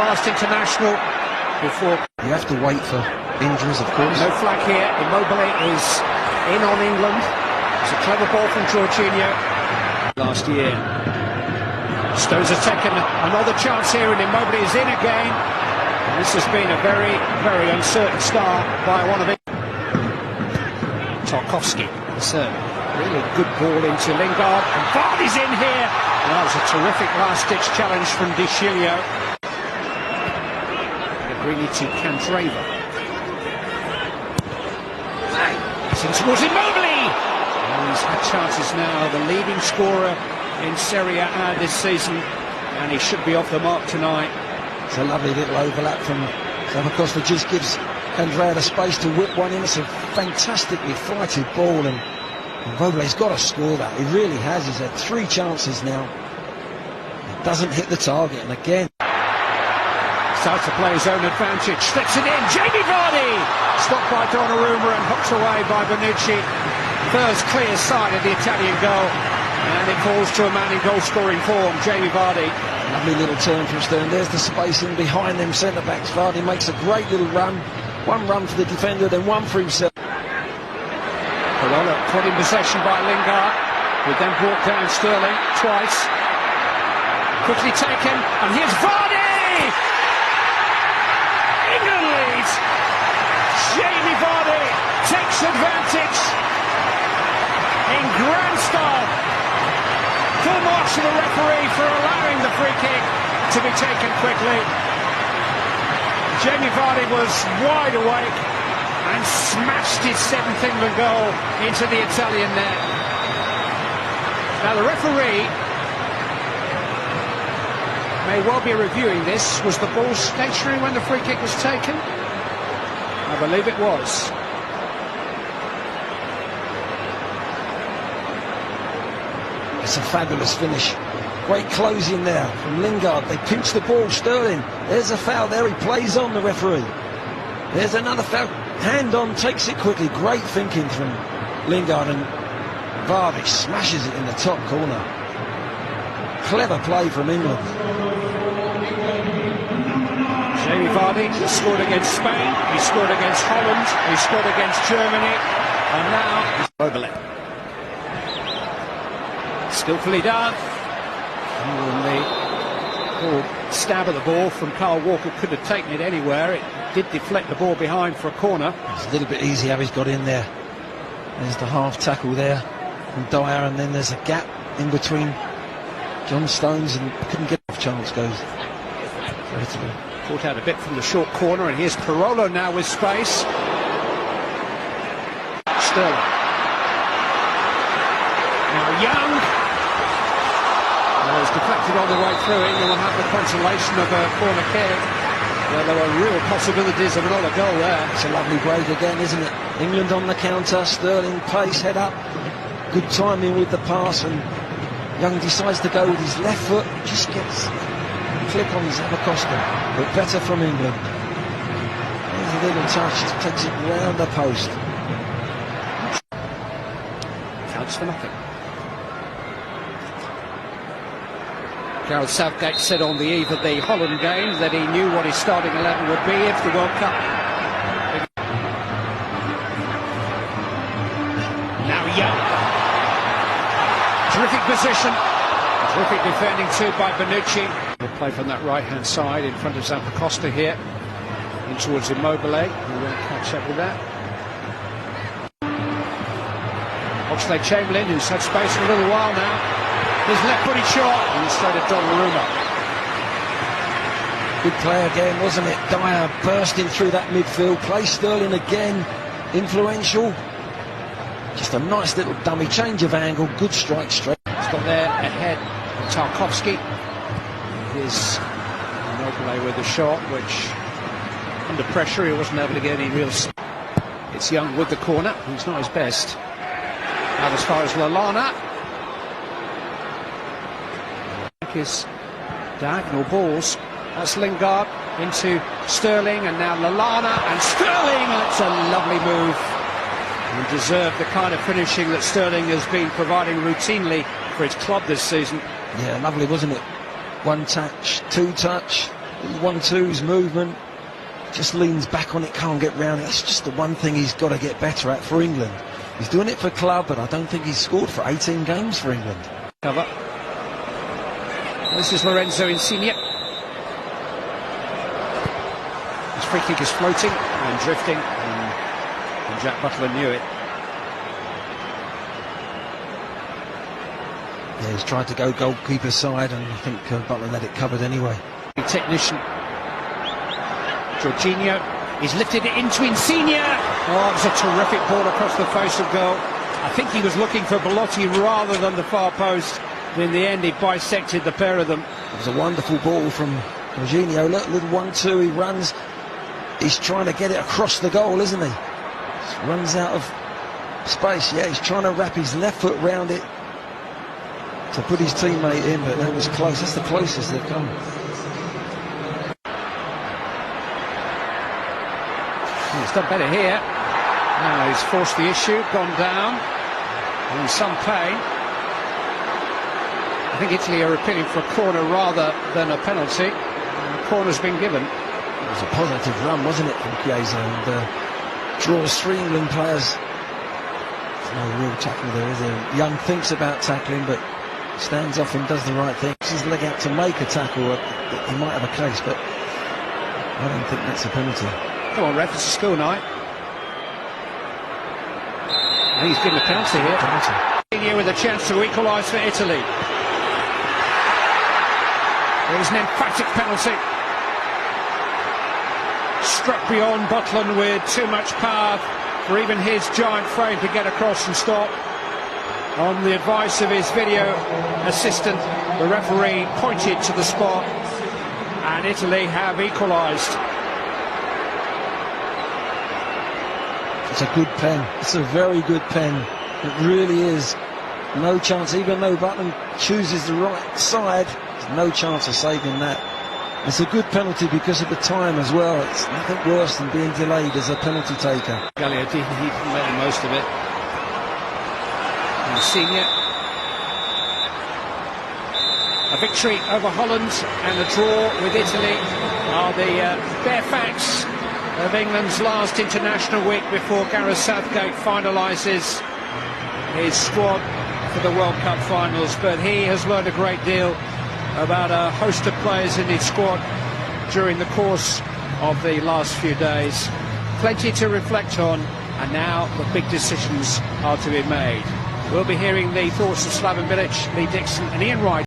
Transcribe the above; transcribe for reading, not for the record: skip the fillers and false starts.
last international before. You have to wait for injuries, of course. No flag here. Immobile is in on England. It's a clever ball from Jorginho last year. Stones has taken another chance here, and Immobile is in again. And this has been a very, very uncertain start by one of it. Tarkowski. It's a really good ball into Lingard, and Vardy's in here. And that was a terrific last-ditch challenge from Di Chilio. Really to Candreva. It's in towards Immobile! And he's had chances now, the leading scorer in Serie A this season, and he should be off the mark tonight. It's a lovely little overlap from Zappacosta, just gives Candreva the space to whip one in. It's a fantastically flighted ball, and Immobile's got to score that. He really has. He's had 3 chances now. It doesn't hit the target, and again starts to play his own advantage, slips it in, Jamie Vardy! Stopped by Donnarumma and hooked away by Bonucci. First clear sight of the Italian goal, and it falls to a man in goal-scoring form, Jamie Vardy. Lovely little turn from Stern. There's the space in behind them centre-backs. Vardy makes a great little run. One run for the defender, then one for himself. Parola put in possession by Lingard, who then brought down Sterling twice. Quickly taken, and here's Vardy! England leads. Jamie Vardy takes advantage in grand style. Full marks to the referee for allowing the free kick to be taken quickly. Jamie Vardy was wide awake and smashed his 7th England goal into the Italian net. Now the referee may well be reviewing this. Was the ball stationary when the free kick was taken? I believe it was. It's a fabulous finish. Great closing there from Lingard. They pinch the ball. Sterling, there's a foul there. He plays on, the referee. There's another foul. Hand on, takes it quickly. Great thinking from Lingard, and Vardy smashes it in the top corner. Clever play from England. Jamie Vardy scored against Spain, he scored against Holland, he scored against Germany, and now he's Immobile. Skillfully done. And the poor stab of the ball from Carl Walker could have taken it anywhere. It did deflect the ball behind for a corner. It's a little bit easy how he's got in there. There's the half tackle there from Dyer, and then there's a gap in between John Stones, and couldn't get off. Chance goes. Caught out a bit from the short corner, and here's Parola now with space. Sterling. Now Young. It's deflected on the way through. England will have the consolation of a corner kick. Well, there were real possibilities of another goal there. It's a lovely break again, isn't it? England on the counter. Sterling pace, head up. Good timing with the pass, and Young decides to go with his left foot. Just gets a clip on Zappacosta, but better from England. There's a little touch, just takes it round the post. Counts for nothing. Gareth Southgate said on the eve of the Holland game that he knew what his starting 11 would be if the World Cup. Now Young. Terrific position. Terrific defending too by Bonucci. He'll play from that right-hand side in front of Zappacosta here. In towards Immobile, who won't catch up with that. Oxlade-Chamberlain, who's had space for a little while now. His left-footed shot instead of Donnarumma. Good play again, wasn't it? Dyer bursting through that midfield. Play Sterling again. Influential. Just a nice little dummy change of angle. Good strike straight. He's got there ahead of Tarkowski. Here's Immobile with the shot, which under pressure he wasn't able to get any real. It's Young with the corner. He's not his best. Now as far as Lallana. His diagonal balls. That's Lingard into Sterling, and now Lallana, and Sterling. That's a lovely move, and deserved the kind of finishing that Sterling has been providing routinely for his club this season. Yeah, lovely, wasn't it? One touch, two touch, 1-2's movement, just leans back on it, can't get round it. That's just the one thing he's got to get better at for England. He's doing it for club, but I don't think he's scored for 18 games for England. Cover. This is Lorenzo Insigne. His free kick is floating and drifting, and Jack Butler knew it. Yeah, he's tried to go goalkeeper side, and I think Butler let it covered anyway. Technician Jorginho is lifted it into Insigne. Oh, it was a terrific ball across the face of goal. I think he was looking for Belotti rather than the far post. In the end, he bisected the pair of them. It was a wonderful ball from Jorginho. Look, little 1-2, he runs. He's trying to get it across the goal, isn't he? Just runs out of space. Yeah, he's trying to wrap his left foot round it to put his teammate in, but that was close. That's the closest they've come. He's done better here. Now he's forced the issue, gone down, in some pain. I think Italy are appealing for a corner rather than a penalty. The corner's been given. It was a positive run, wasn't it, from Chiesa, and draws 3 England players. There's no real tackle there, is there? Young thinks about tackling, but stands off and does the right thing. Puts his leg out to make a tackle. He might have a case, but I don't think that's a penalty. Come on, ref, it's a school night. And he's given a penalty here. Penalty. With a chance to equalise for Italy. It was an emphatic penalty. Struck beyond Butland with too much power for even his giant frame to get across and stop. On the advice of his video assistant, the referee pointed to the spot, and Italy have equalised. It's a good pen. It's a very good pen. It really is. No chance, even though Butland chooses the right side, there's no chance of saving that. It's a good penalty because of the time as well. It's nothing worse than being delayed as a penalty taker. Gagliotti, he made the most of it. Insigne. A victory over Holland and a draw with Italy are the bare facts of England's last international week before Gareth Southgate finalises his squad for the World Cup finals. But he has learned a great deal about a host of players in his squad during the course of the last few days. Plenty to reflect on, and now the big decisions are to be made. We'll be hearing the thoughts of Slaven Bilic, Lee Dixon and Ian Wright.